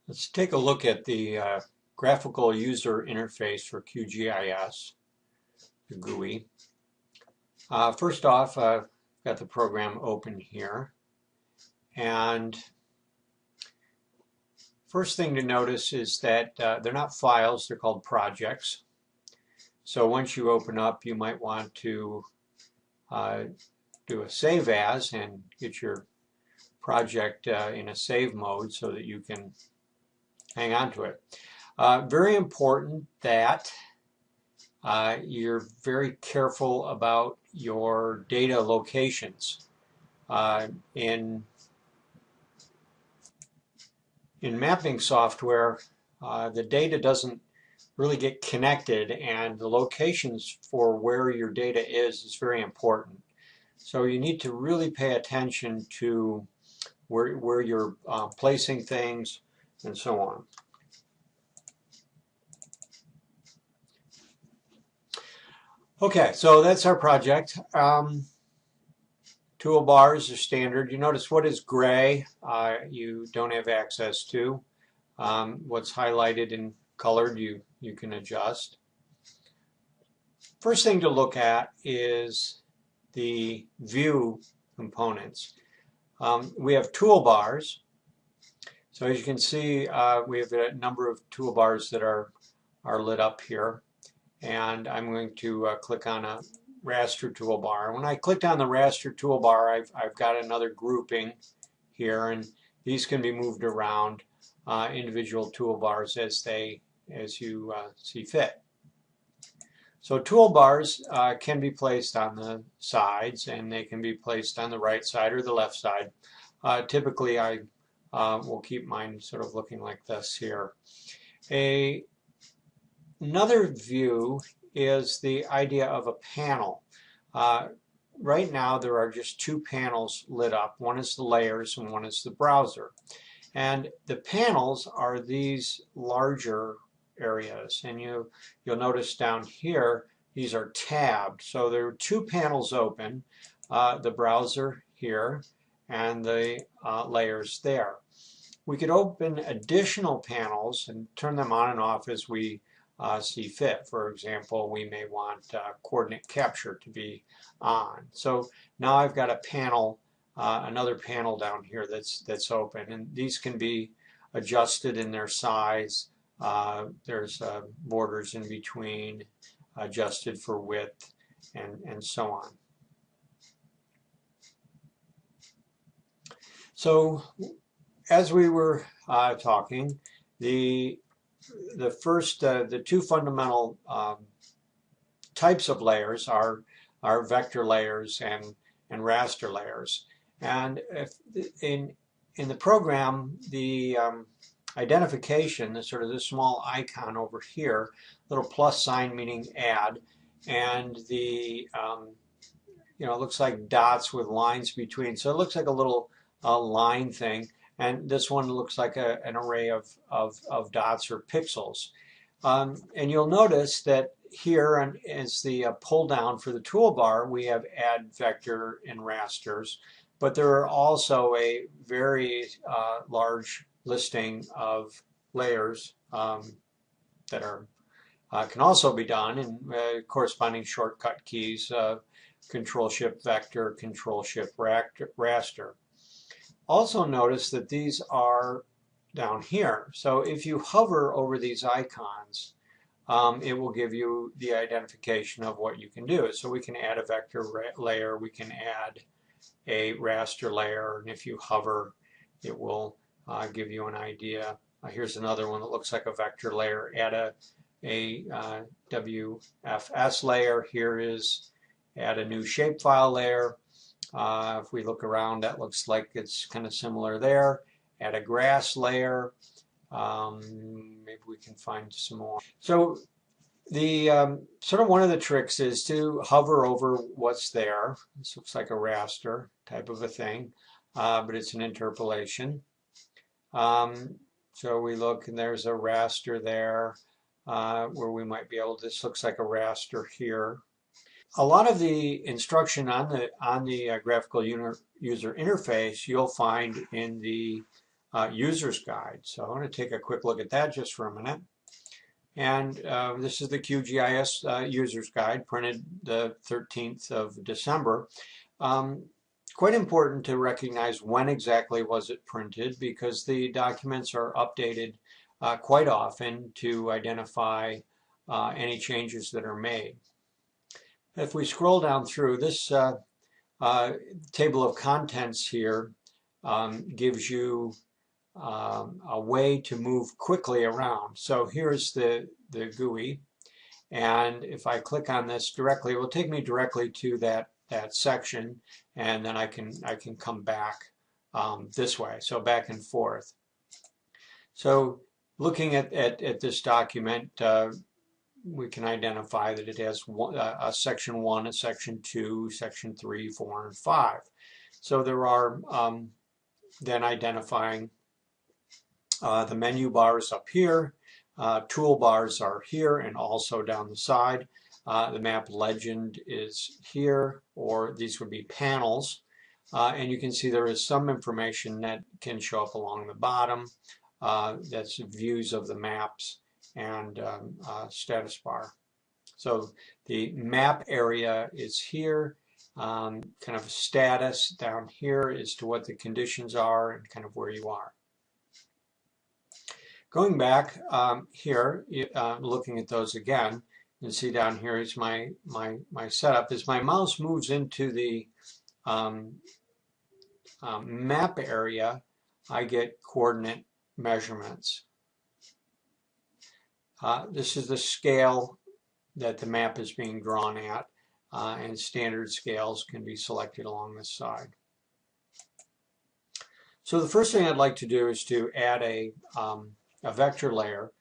Let's take a look at the graphical user interface for QGIS, the GUI. First off, I've got the program open here. And first thing to notice is that they're not files, they're called projects. So once you open up, you might want to do a save as and get your project in a save mode so that you can hang on to it. Very important that you're very careful about your data locations. In mapping software, the data doesn't really get connected, and the locations for where your data is very important. So you need to really pay attention to where you're placing things and so on. Okay, so that's our project. Toolbars are standard. You notice what is gray you don't have access to. What's highlighted and colored you can adjust. First thing to look at is the view components. We have toolbars. So as you can see, we have a number of toolbars that are lit up here. And I'm going to click on a raster toolbar. When I clicked on the raster toolbar, I've got another grouping here, and these can be moved around individual toolbars as you see fit. So toolbars can be placed on the sides, and they can be placed on the right side or the left side. Typically, I will keep mine sort of looking like this here. Another view is the idea of a panel. Right now there are just two panels lit up. One is the layers and one is the browser. And the panels are these larger areas. And you'll notice down here these are tabbed. So there are two panels open, the browser here and the layers there. We could open additional panels and turn them on and off as we see fit. For example, we may want coordinate capture to be on. So now I've got a panel, another panel down here that's open, and these can be adjusted in their size. There's borders in between, adjusted for width, and so on. So as we were talking, the two fundamental types of layers are vector layers and raster layers. And in the program, the identification is sort of this small icon over here, little plus sign meaning add, and the it looks like dots with lines between. So it looks like a little line thing. And this one looks like an array of dots or pixels. And you'll notice that here is the pull down for the toolbar. We have add, vector, and rasters. But there are also a very large listing of layers that can also be done, and corresponding shortcut keys, Control-Shift Vector, Control-Shift Raster. Also notice that these are down here. So if you hover over these icons, it will give you the identification of what you can do. So we can add a vector layer, we can add a raster layer, and if you hover, it will give you an idea. Here's another one that looks like a vector layer. Add a WFS layer. Here is add a new shapefile layer. If we look around, that looks like it's kind of similar there. Add a grass layer. Maybe we can find some more. So the sort of one of the tricks is to hover over what's there. This looks like a raster type of a thing, but it's an interpolation. So we look, and there's a raster there where we might be able to, this looks like a raster here. A lot of the instruction on the graphical user interface you'll find in the user's guide. So I want to take a quick look at that just for a minute. And this is the QGIS user's guide, printed the 13th of December. Quite important to recognize when exactly was it printed, because the documents are updated quite often to identify any changes that are made. If we scroll down through, this table of contents here gives you a way to move quickly around. So here's the GUI, and if I click on this directly, it will take me directly to that section, and then I can come back this way, so back and forth. So looking at this document, we can identify that it has a section 1, a section 2, section 3, 4, and 5. So there are then identifying the menu bars up here, toolbars are here and also down the side. The map legend is here, or these would be panels. And you can see there is some information that can show up along the bottom. That's views of the maps and status bar. So the map area is here, kind of status down here as to what the conditions are and kind of where you are. Going back here, looking at those again, you can see down here is my setup. As my mouse moves into the map area, I get coordinate measurements. This is the scale that the map is being drawn at, and standard scales can be selected along this side. So the first thing I'd like to do is to add a vector layer.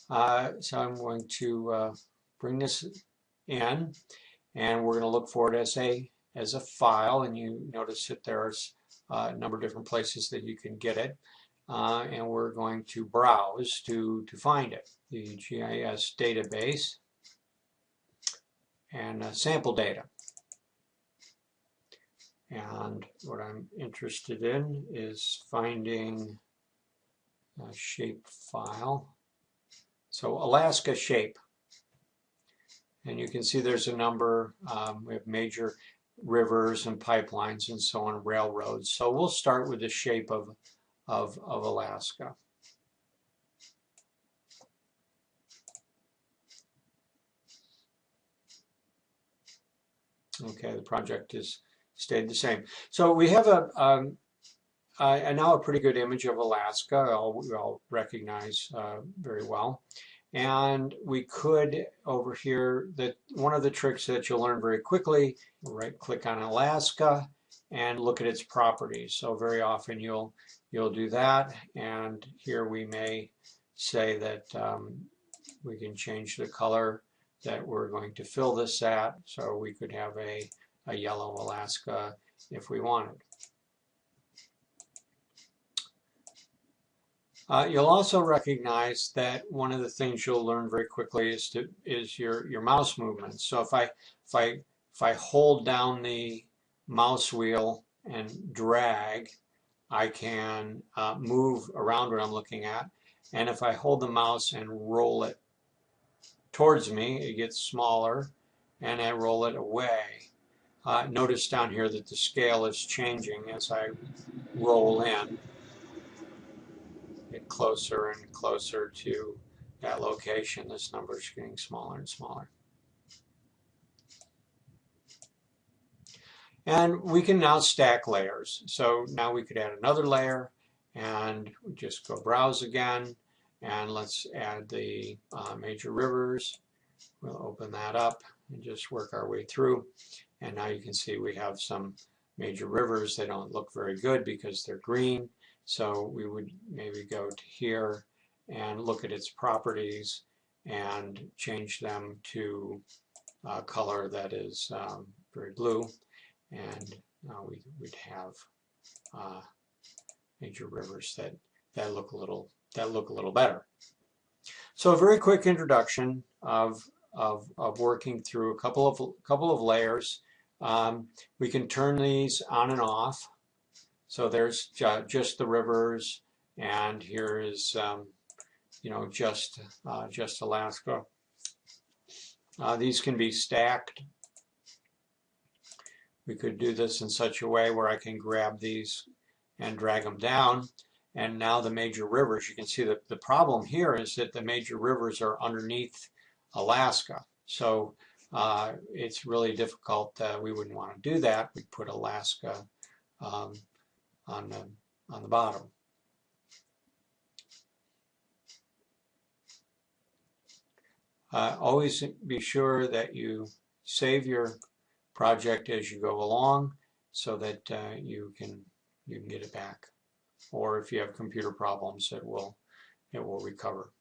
So I'm going to bring this in, and we're going to look for it as a file, and you notice that there's a number of different places that you can get it, and we're going to browse to find it. The GIS database and sample data. And what I'm interested in is finding a shape file. So Alaska shape. And you can see there's a number. We have major rivers and pipelines and so on, railroads. So we'll start with the shape of Alaska. Okay, the project has stayed the same. So we have now a pretty good image of Alaska, we all recognize very well. And we could, over here, one of the tricks that you'll learn very quickly, right-click on Alaska and look at its properties. So very often you'll do that, and here we may say that we can change the color that we're going to fill this at, so we could have a yellow Alaska if we wanted. You'll also recognize that one of the things you'll learn very quickly is your mouse movement. So if I hold down the mouse wheel and drag, I can move around what I'm looking at. And if I hold the mouse and roll it towards me, it gets smaller, and I roll it away. Notice down here that the scale is changing as I roll in. Get closer and closer to that location. This number is getting smaller and smaller. And we can now stack layers. So now we could add another layer, and we just go browse again, and let's add the major rivers. We'll open that up and just work our way through. And now you can see we have some major rivers. They don't look very good because they're green. So we would maybe go to here and look at its properties and change them to a color that is very blue, and we'd have major rivers that look a little better. So a very quick introduction of working through a couple of layers. We can turn these on and off. So there's just the rivers, and here is just Alaska. These can be stacked. We could do this in such a way where I can grab these and drag them down. And now the major rivers, you can see that the problem here is that the major rivers are underneath Alaska. So it's really difficult. We wouldn't want to do that. We'd put Alaska on the bottom. Always be sure that you save your project as you go along so that you can get it back. Or if you have computer problems, it will recover.